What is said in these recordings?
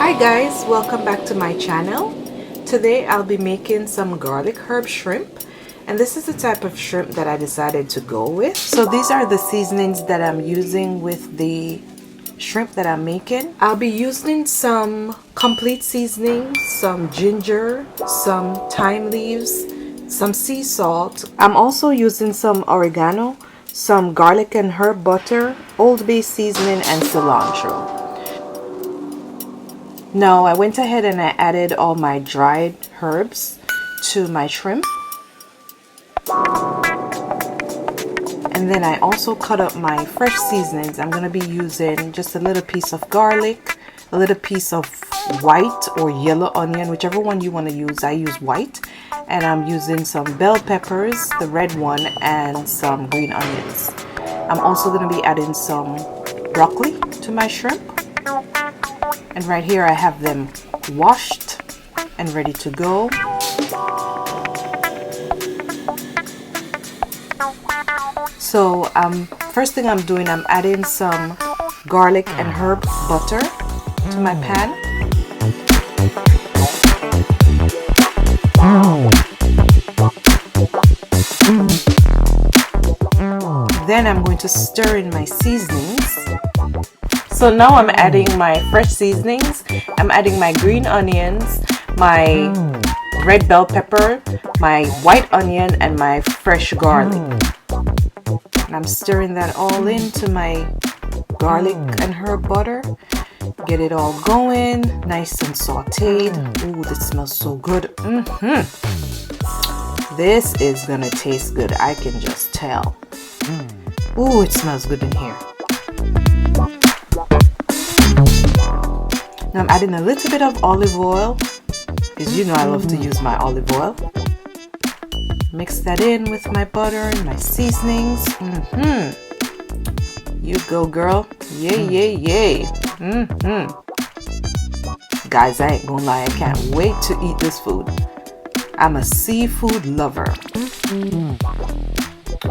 Hi guys, welcome back to my channel. Today I'll be making some garlic herb shrimp, and this is the type of shrimp that I decided to go with. So these are the seasonings that I'm using with the shrimp that I'm making. I'll be using some complete seasonings, some ginger, some thyme leaves, some sea salt. I'm also using some oregano, some garlic and herb butter, Old Bay seasoning, and cilantro. Now I went ahead and I added all my dried herbs to my shrimp. And then I also cut up my fresh seasonings. I'm going to be using just a little piece of garlic, a little piece of white or yellow onion, whichever one you want to use. I use white. And I'm using some bell peppers, the red one, and some green onions. I'm also going to be adding some broccoli to my shrimp. And right here I have them washed and ready to go. So first thing I'm doing, I'm adding some garlic and herb butter to my pan. Then I'm going to stir in my seasonings. So now I'm adding my fresh seasonings. I'm adding my green onions, my red bell pepper, my white onion, and my fresh garlic. And I'm stirring that all into my garlic and herb butter. Get it all going, nice and sauteed. Ooh, this smells so good. This is gonna taste good, I can just tell. Ooh, it smells good in here. Now I'm adding a little bit of olive oil, because you know I love to use my olive oil. Mix that in with my butter and my seasonings. You go, girl. Yay, yay, yay. Guys, I ain't gonna lie, I can't wait to eat this food. I'm a seafood lover.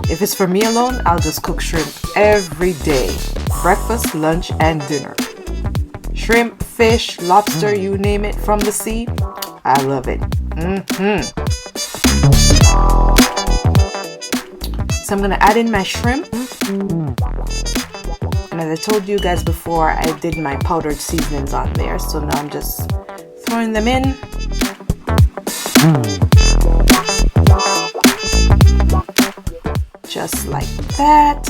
If it's for me alone, I'll just cook shrimp every day. Breakfast, lunch, and dinner. Shrimp, fish, lobster, you name it from the sea. I love it. So I'm gonna add in my shrimp. And as I told you guys before, I did my powdered seasonings on there. So now I'm just throwing them in. Just like that.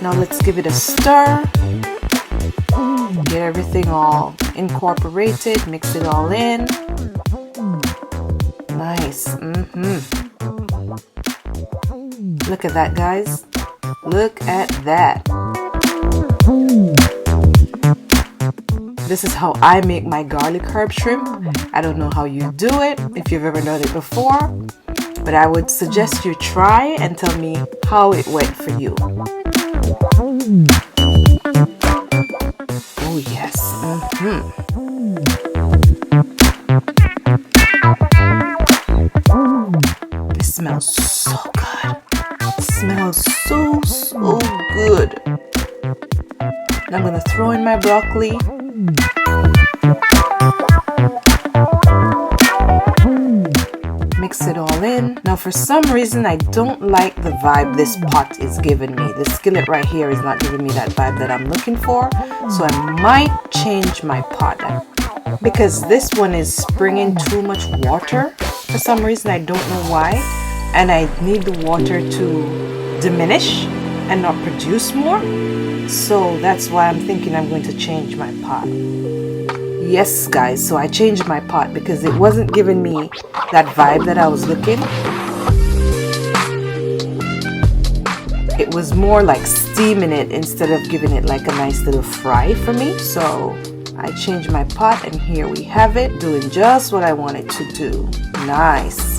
Now let's give it a stir. Get everything all incorporated, mix it all in. Nice. Look at that, guys. Look at that. This is how I make my garlic herb shrimp. I don't know how you do it, if you've ever done it before, but I would suggest you try and tell me how it went for you. Oh yes. This smells so good. It smells so good. Now I'm gonna throw in my broccoli. Mix it all in. Now for some reason I don't like the vibe this pot is giving me. This skillet right here is not giving me that vibe that I'm looking for. So I might change my pot, because this one is springing too much water. For some reason I don't know why. And I need the water to diminish and not produce more. So that's why I'm thinking I'm going to change my pot. Yes guys, so I changed my pot because it wasn't giving me that vibe that I was looking. It was more like steaming it instead of giving it like a nice little fry for me. So I changed my pot and here we have it, doing just what I wanted to do. Nice.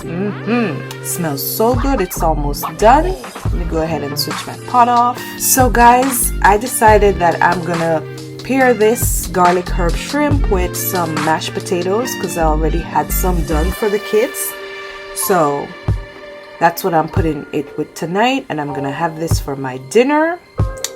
Smells so good. It's almost done. Let me go ahead and switch my pot off. So guys, I decided that I'm gonna pair this garlic herb shrimp with some mashed potatoes because I already had some done for the kids. So that's what I'm putting it with tonight, and I'm gonna have this for my dinner.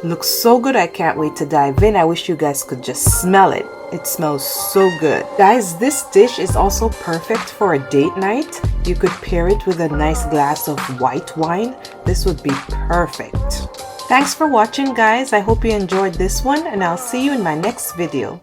Looks so good. I can't wait to dive in. I wish you guys could just smell it. It smells so good. Guys, this dish is also perfect for a date night. You could pair it with a nice glass of white wine. This would be perfect. Thanks for watching, guys. I hope you enjoyed this one, and I'll see you in my next video.